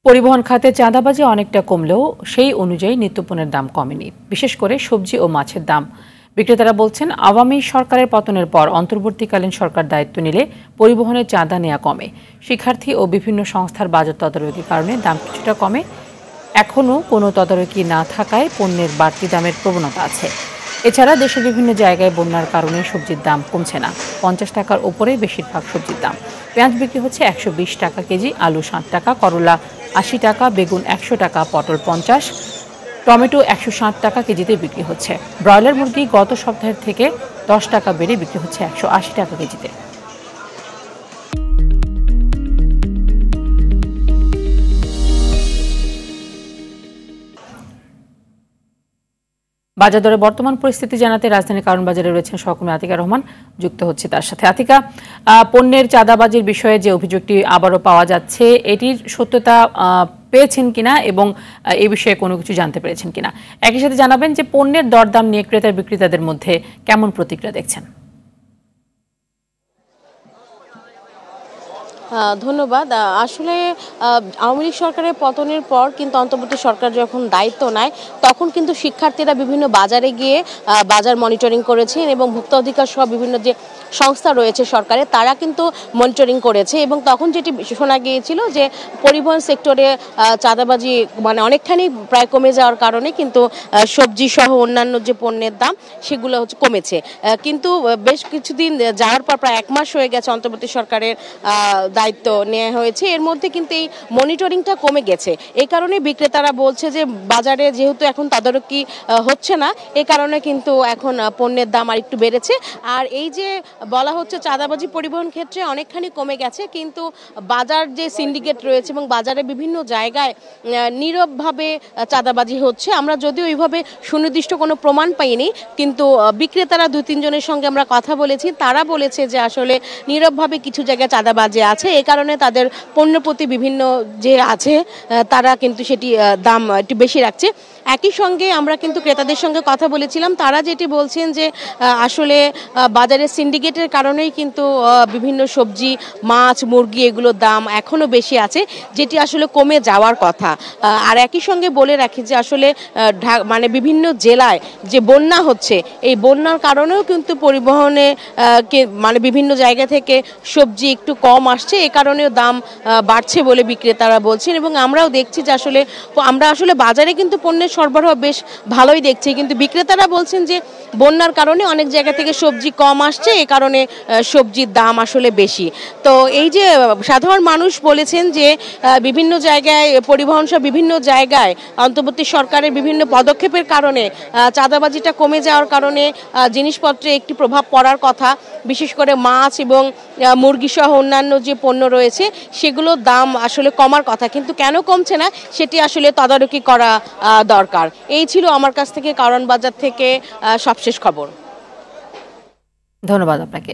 পরিবহন খাতে চাঁদাবাজি অনেকটা কমলেও সেই অনুযায়ী নিত্যপণ্যের দাম কমেনি, বিশেষ করে সবজি ও মাছের দাম। বিক্রেতারা বলছেন, আওয়ামী সরকারের পতনের পর অন্তর্বর্তীকালীন সরকার দায়িত্ব নিলে পরিবহনের চাঁদা নেওয়া কমে। শিক্ষার্থী ও বিভিন্ন সংস্থার বাজার তদারকির কারণে দাম কিছুটা কমে। এখনও কোনো তদারকি না থাকায় পণ্যের বাড়তি দামের প্রবণতা আছে। এছাড়া দেশের বিভিন্ন জায়গায় বন্যার কারণে সবজির দাম কমছে না। 50 টাকার ওপরে বেশিরভাগ সবজির দাম। পেঁয়াজ বিক্রি হচ্ছে 120 টাকা কেজি, আলু 60 টাকা, করলা 80 টাকা, বেগুন 100 টাকা, পটল 50, টমেটো 160 টাকা কেজিতে বিক্রি হচ্ছে। ব্রয়লার মুরগি গত সপ্তাহের থেকে 10 টাকা বেড়ে বিক্রি হচ্ছে 180 টাকা কেজিতে। বাজার দরে বর্তমান পরিস্থিতি জানাতে রাজধানীর কারণ বাজারে রয়েছেন সহকর্মী আতিকা রহমান, যুক্ত হচ্ছে তার সাথে। আতিকা, পণ্যের চাঁদাবাজির বিষয়ে যে অভিযোগটি আবারও পাওয়া যাচ্ছে, এটির সত্যতা পেয়েছেন কিনা এবং এই বিষয়ে কোনো কিছু জানতে পেরেছেন কিনা? একই সাথে জানাবেন যে পণ্যের দরদাম নিয়ে ক্রেতা বিক্রেতাদের মধ্যে কেমন প্রতিক্রিয়া দেখছেন? ধন্যবাদ। আসলে আওয়ামী লীগ সরকারের পতনের পর কিন্তু অন্তর্বর্তী সরকার যখন দায়িত্ব নেয় তখন কিন্তু শিক্ষার্থীরা বিভিন্ন বাজারে গিয়ে বাজার মনিটরিং করেছেন এবং ভোক্তা অধিকার সহ বিভিন্ন যে সংস্থা রয়েছে সরকারের, তারা কিন্তু মনিটরিং করেছে এবং তখন যেটি শোনা গিয়েছিল যে পরিবহন সেক্টরে চাঁদাবাজি মানে অনেকখানি প্রায় কমে যাওয়ার কারণে কিন্তু সবজি সহ অন্যান্য যে পণ্যের দাম সেগুলো হচ্ছে কমেছে। কিন্তু বেশ কিছুদিন যাওয়ার পর প্রায় 1 মাস হয়ে গেছে অন্তর্বর্তী সরকারের দায়িত্ব নেওয়া হয়েছে, এর মধ্যে কিন্তু এই মনিটরিংটা কমে গেছে। এই কারণে বিক্রেতারা বলছে যে বাজারে যেহেতু এখন তদারকি হচ্ছে না, এই কারণে কিন্তু এখন পণ্যের দাম আর একটু বেড়েছে। আর এই যে বলা হচ্ছে চাঁদাবাজি পরিবহন ক্ষেত্রে অনেকখানি কমে গেছে, কিন্তু বাজার যে সিন্ডিকেট রয়েছে এবং বাজারে বিভিন্ন জায়গায় নীরবভাবে চাঁদাবাজি হচ্ছে। আমরা যদিও ওইভাবে সুনির্দিষ্ট কোনো প্রমাণ পাইনি, কিন্তু বিক্রেতারা 2-3 জনের সঙ্গে আমরা কথা বলেছি, তারা বলেছে যে আসলে নীরবভাবে কিছু জায়গায় চাঁদাবাজি আছে, এই কারণে তাদের পণ্যপ্রতি বিভিন্ন যে আছে তারা কিন্তু সেটি দাম একটু বেশি রাখছে। একই সঙ্গে আমরা কিন্তু ক্রেতাদের সঙ্গে কথা বলেছিলাম, তারা যেটি বলছেন যে আসলে বাজারের সিন্ডিকেটের কারণেই কিন্তু বিভিন্ন সবজি, মাছ, মুরগি এগুলোর দাম এখনও বেশি আছে, যেটি আসলে কমে যাওয়ার কথা। আর একই সঙ্গে বলে রাখি যে আসলে মানে বিভিন্ন জেলায় যে বন্যা হচ্ছে, এই বন্যার কারণেও কিন্তু পরিবহনে মানে বিভিন্ন জায়গা থেকে সবজি একটু কম আসছে, এ কারণেও দাম বাড়ছে বলে বিক্রেতারা বলছেন। এবং আমরাও দেখছি যে আমরা আসলে বাজারে কিন্তু পণ্যের সরবরাহ বেশ ভালোই দেখছি, কিন্তু বিক্রেতারা বলছেন যে বন্যার কারণে অনেক জায়গা থেকে সবজি কম আসছে, এ কারণে সবজির দাম আসলে বেশি। তো এই যে সাধারণ মানুষ বলেছেন যে বিভিন্ন জায়গায় পরিবহন সহ বিভিন্ন জায়গায় অন্তর্বর্তী সরকারের বিভিন্ন পদক্ষেপের কারণে চাঁদাবাজিটা কমে যাওয়ার কারণে জিনিসপত্রে একটি প্রভাব পড়ার কথা। বিশেষ করে মাছ এবং মুরগি সহ অন্যান্য যে পণ্য রয়েছে সেগুলোর দাম আসলে কমার কথা, কিন্তু কেন কমছে না সেটি আসলে তদারকি করা দরকার। এই ছিল আমার কাছ থেকে কারণ বাজার থেকে সবশেষ খবর। ধন্যবাদ আপনাকে।